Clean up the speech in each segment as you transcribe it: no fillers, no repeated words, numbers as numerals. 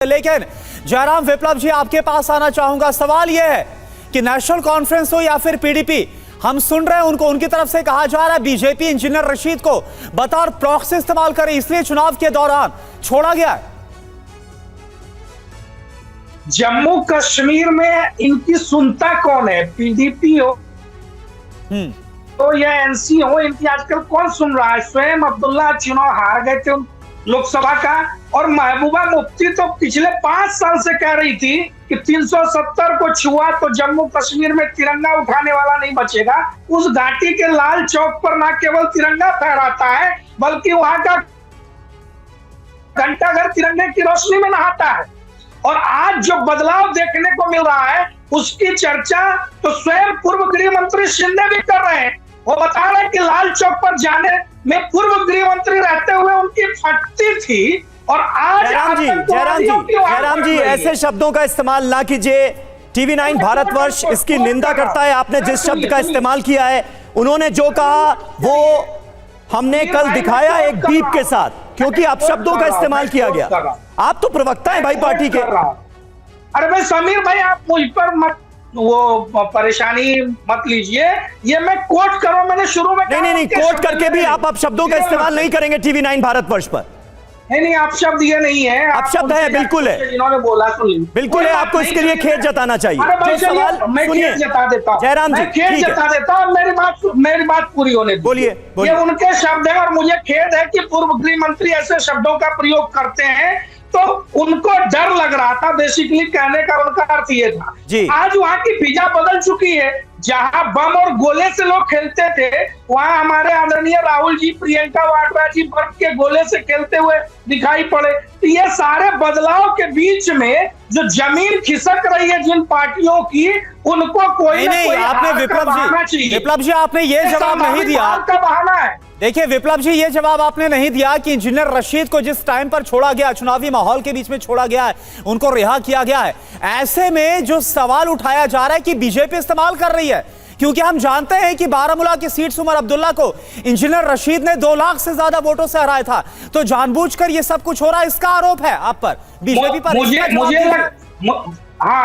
लेकिन जयराम विप्लव जी आपके पास आना चाहूंगा। सवाल यह है कि नेशनल कॉन्फ्रेंस हो या फिर पीडीपी, हम सुन रहे हैं उनकी तरफ से कहा जा रहा है बीजेपी इंजीनियर रशीद को बतौर प्रॉक्सी इस्तेमाल करे, इसलिए चुनाव के दौरान छोड़ा गया है। जम्मू कश्मीर में इनकी सुनता कौन है? पीडीपी हो तो या एनसी हो, इनकी आजकल कौन सुन रहा है? स्वयं अब्दुल्ला चुनाव हार गए थे लोकसभा का, और महबूबा मुफ्ती तो पिछले 5 साल से कह रही थी कि 370 को छुआ तो जम्मू कश्मीर में तिरंगा उठाने वाला नहीं बचेगा। उस घाटी के लाल चौक पर न केवल तिरंगा फहराता है बल्कि वहां का घंटाघर तिरंगे की रोशनी में नहाता है। और आज जो बदलाव देखने को मिल रहा है उसकी चर्चा तो स्वयं पूर्व गृह मंत्री शिंदे भी कर रहे हैं। वो बता रहे हैं कि लाल चौक पर जाने में पूर्व गृह मंत्री रहते हुए उनकी फटती थी, और आज जयराम जी ऐसे शब्दों का इस्तेमाल ना कीजिए। टीवी 9 भारतवर्ष इसकी निंदा करता है। आपने जिस शब्द का इस्तेमाल किया है, उन्होंने जो कहा वो हमने कल दिखाया एक बीप के साथ, क्योंकि आप शब्दों का इस्तेमाल किया गया। आप तो प्रवक्ता है भाई पार्टी के। अरे भाई समीर भाई, आप मुझ पर मत वो परेशानी मत लीजिए। ये मैं कोट करूं, मैंने शुरू में नहीं कोट करके भी आप शब्दों का इस्तेमाल नहीं करेंगे टीवी 9 भारतवर्ष पर। नहीं आप शब्द ये नहीं है, आप शब्द है, बिल्कुल है, जिन्होंने बोला बिल्कुल है। आपको इसके लिए खेद जताना चाहिए। मैं खेद जता देता हूं, जयराम जी खेद जता देता हूं। मेरी बात पूरी होने दीजिए। बोलिए। ये उनके शब्द है और मुझे खेद है कि पूर्व गृह मंत्री ऐसे शब्दों का प्रयोग करते हैं। तो उनको डर लग रहा था, बेसिकली कहने का उनका अर्थ ये था। आज वहां की फिजा बदल चुकी है। जहां बम और गोले से लोग खेलते थे, वहां हमारे आदरणीय राहुल जी, प्रियंका वाड्रा जी बर्फ के गोले से खेलते हुए दिखाई पड़े। तो ये सारे बदलाव के बीच में जो जमीन खिसक रही है जिन पार्टियों की, उनको कोई नहीं आपने विप्लव जी आपने ये जवाब नहीं दिया। का बहाना है। देखिए विप्लव जी, ये जवाब आपने नहीं दिया कि इंजीनियर रशीद को जिस टाइम पर छोड़ा गया, चुनावी माहौल के बीच में छोड़ा गया है, उनको रिहा किया गया है। ऐसे में जो सवाल उठाया जा रहा है कि बीजेपी इस्तेमाल कर रही है, क्योंकि हम जानते हैं कि बारामूला की सीट उमर अब्दुल्ला को इंजीनियर रशीद ने 2 लाख से ज्यादा वोटों से हराया था। तो जानबूझकर ये सब कुछ हो रहा है, इसका आरोप है आप पर, बीजेपी पर।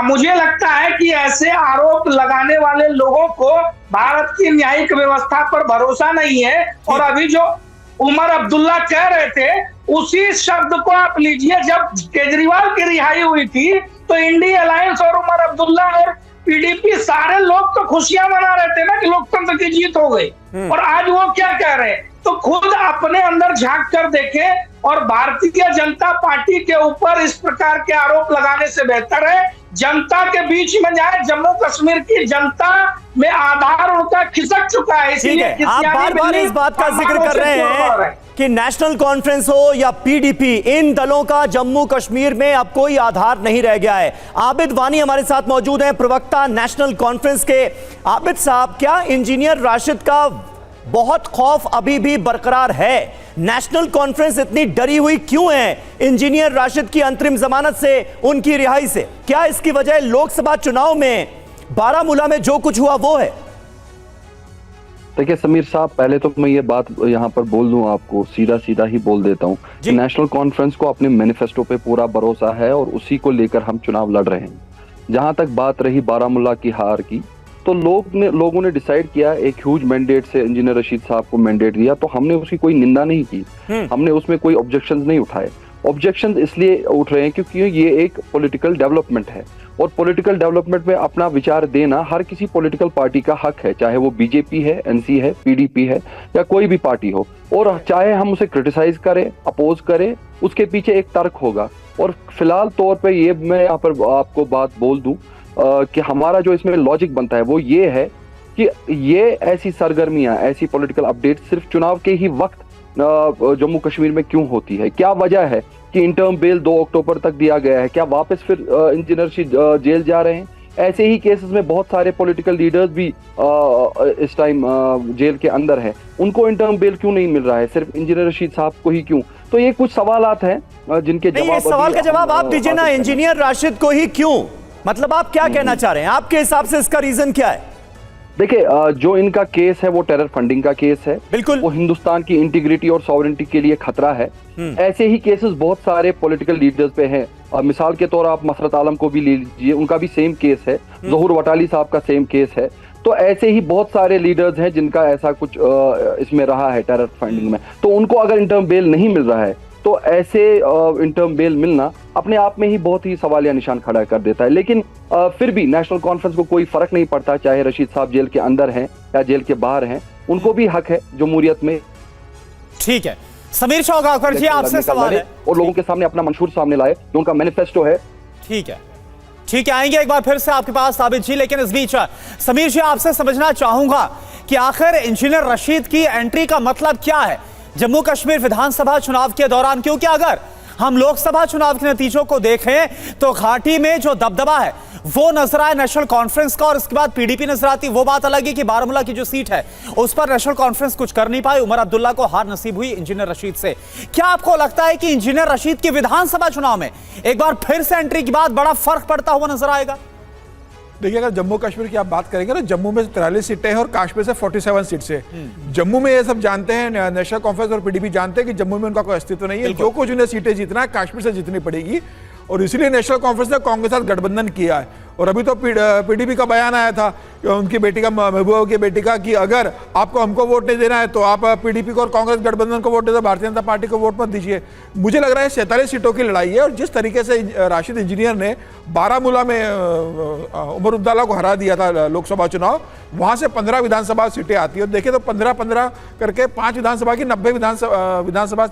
मुझे लगता है कि ऐसे आरोप लगाने वाले लोगों को भारत की न्यायिक व्यवस्था पर भरोसा नहीं है। और अभी जो उमर अब्दुल्ला कह रहे थे उसी शब्द को आप लीजिए। जब केजरीवाल की रिहाई हुई थी तो इंडिया अलायंस और उमर अब्दुल्ला और पीडीपी सारे लोग तो खुशियां मना रहे थे ना कि लोकतंत्र की जीत हो गई। और आज वो क्या कह रहे हैं? तो खुद अपने अंदर झांक कर देखें, और भारतीय जनता पार्टी के ऊपर इस प्रकार के आरोप लगाने से बेहतर है जनता के बीच में जाए। जम्मू कश्मीर की जनता में आधार उनका खिसक चुका है। इसलिए आप बार-बार इस बात का जिक्र कर रहे हैं कि नेशनल कॉन्फ्रेंस हो या पीडीपी, इन दलों का जम्मू कश्मीर में अब कोई आधार नहीं रह गया है। आबिद वानी हमारे साथ मौजूद हैं, प्रवक्ता नेशनल कॉन्फ्रेंस के। आबिद साहब, क्या इंजीनियर राशिद का बहुत खौफ अभी भी बरकरार है? नेशनल कॉन्फ्रेंस इतनी डरी हुई क्यों है इंजीनियर राशिद की अंतरिम जमानत से, उनकी रिहाई से? क्या इसकी वजह लोकसभा चुनाव में बारामूला में जो कुछ हुआ वो है? देखिए समीर साहब, पहले तो मैं ये बात यहाँ पर बोल दूं, आपको सीधा ही बोल देता हूँ कि नेशनल कॉन्फ्रेंस को अपने मैनिफेस्टो पे पूरा भरोसा है और उसी को लेकर हम चुनाव लड़ रहे हैं। जहां तक बात रही बारामूला की हार की, तो लोगों ने डिसाइड किया, एक ह्यूज मैंडेट से इंजीनियर रशीद साहब को मैंडेट दिया, तो हमने उसकी कोई निंदा नहीं की, हमने उसमें कोई ऑब्जेक्शंस नहीं उठाए। ऑब्जेक्शंस इसलिए उठ रहे हैं क्योंकि ये एक पॉलिटिकल डेवलपमेंट है, और पॉलिटिकल डेवलपमेंट में अपना विचार देना हर किसी पॉलिटिकल पार्टी का हक है, चाहे वो बीजेपी है, एनसी है, पीडीपी है या कोई भी पार्टी हो। और चाहे हम उसे क्रिटिसाइज करें, अपोज करें, उसके पीछे एक तर्क होगा। और फिलहाल तौर पर ये मैं यहाँ पर आपको बात बोल दूं कि हमारा जो इसमें लॉजिक बनता है वो ये है कि ये ऐसी सरगर्मियां, ऐसी पॉलिटिकल अपडेट सिर्फ चुनाव के ही वक्त जम्मू कश्मीर में क्यों होती है? क्या वजह है कि इंटर्म बेल 2 अक्टूबर तक दिया गया है? क्या वापस फिर इंजीनियर जेल जा रहे हैं? ऐसे ही केसेस में बहुत सारे पॉलिटिकल लीडर्स भी इस टाइम जेल के अंदर है, उनको इंटर्म बेल क्यों नहीं मिल रहा है? सिर्फ इंजीनियर रशीद साहब को ही क्यों? तो ये कुछ सवालात हैं जिनके जवाब, सवाल का जवाब आप दीजिए ना। इंजीनियर राशिद को ही क्यों, मतलब आप क्या कहना चाह रहे हैं? आपके हिसाब से इसका रीजन क्या है? देखिए, जो इनका केस है वो टेरर फंडिंग का केस है, बिल्कुल वो हिंदुस्तान की इंटीग्रिटी और सॉवरेनिटी के लिए खतरा है। ऐसे ही केसेस बहुत सारे पॉलिटिकल लीडर्स पे हैं, मिसाल के तौर आप मसरत आलम को भी ले लीजिए, उनका भी सेम केस है, ज़हूर वटाली साहब का सेम केस है। तो ऐसे ही बहुत सारे लीडर्स हैं जिनका ऐसा कुछ इसमें रहा है टेरर फंडिंग में। तो उनको अगर इंटर्म बेल नहीं मिल रहा है तो ऐसे इंटर्म बेल मिलना अपने आप में ही बहुत ही सवालिया निशान खड़ा कर देता है। लेकिन फिर भी नेशनल कॉन्फ्रेंस को कोई फर्क नहीं पड़ता, चाहे रशीद साहब जेल के अंदर हैं या जेल के बाहर हैं, उनको भी हक है जमहूरियत में। ठीक है, समीर चौगाकर जी आपसे सवाल है और लोगों के सामने अपना मंशूर सामने लाए जो उनका मैनिफेस्टो है। ठीक है, ठीक है, आएंगे एक बार फिर से आपके पास आबिद जी, लेकिन इस बीच समीर जी आपसे समझना चाहूंगा कि आखिर इंजीनियर रशीद की एंट्री का मतलब क्या है जम्मू कश्मीर विधानसभा चुनाव के दौरान, क्योंकि अगर हम लोकसभा चुनाव के नतीजों को देखें तो घाटी में जो दबदबा है वो नजर आए नेशनल कॉन्फ्रेंस का, और इसके बाद पीडीपी नजर आती। वो बात अलग है कि बारामूला की जो सीट है उस पर नेशनल कॉन्फ्रेंस कुछ कर नहीं पाई, उमर अब्दुल्ला को हार नसीब हुई इंजीनियर रशीद से। क्या आपको लगता है कि इंजीनियर रशीद की विधानसभा चुनाव में एक बार फिर से एंट्री के बाद बड़ा फर्क पड़ता हुआ नजर आएगा? देखिए, अगर जम्मू कश्मीर की आप बात करेंगे तो जम्मू में 43 सीटें हैं और कश्मीर से 47 सीट से। जम्मू में ये सब जानते हैं, नेशनल कॉन्फ्रेंस और पीडीपी जानते हैं कि जम्मू में उनका कोई अस्तित्व नहीं है। जो कुछ उन्हें सीटें जीतना है कश्मीर से जीतनी पड़ेगी, और इसीलिए नेशनल कॉन्फ्रेंस ने कांग्रेस के साथ गठबंधन किया है। और अभी तो पीडीपी का बयान आया था उनकी बेटी का, महबूबा की बेटी का, कि अगर आपको हमको वोट नहीं देना है तो आप पीडीपी को और कांग्रेस गठबंधन को वोट दे दो, भारतीय जनता पार्टी को वोट मत दीजिए। मुझे लग रहा है 47 सीटों की लड़ाई है, और जिस तरीके से राशिद इंजीनियर ने बारामूला में उमर अब्दुल्ला को हरा दिया था लोकसभा चुनाव, वहां से 15 विधानसभा सीटें आती है। देखिए तो 15-15 करके 5 विधानसभा की 90 विधानसभा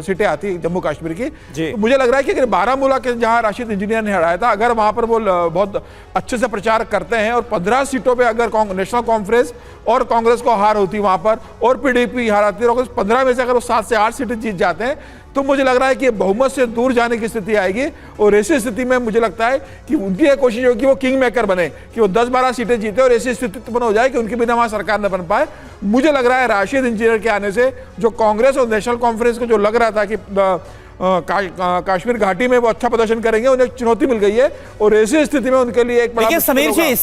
सीटें आती जम्मू कश्मीर की। तो मुझे लग रहा है कि अगर बारामूला के जहां राशिद इंजीनियर ने हराया था, अगर वहां पर वो बहुत अच्छे से प्रचार करते हैं और 15 सीटों पे अगर नेशनल कॉन्फ्रेंस और कांग्रेस को हार होती वहां पर, और पीडीपी हारती, और 15 में से अगर वो 7 से 8 सीटें जीत जाते हैं, तो मुझे लग रहा है कि बहुमत से दूर जाने की स्थिति आएगी। और ऐसी स्थिति में मुझे लगता है कि उनकी एक कोशिश होगी कि वो किंग मेकर बने, कि वो 10-12 सीटें जीते और ऐसी स्थिति उत्पन्न हो जाए कि उनके बिना वहां सरकार न बन पाए। मुझे लग रहा है राशिद इंजीनियर के आने से जो कांग्रेस और नेशनल कॉन्फ्रेंस को जो लग रहा था कि कश्मीर घाटी में वो अच्छा प्रदर्शन करेंगे, उन्हें चुनौती मिल गई है, और ऐसी स्थिति में उनके लिए एक बड़ा समीर जी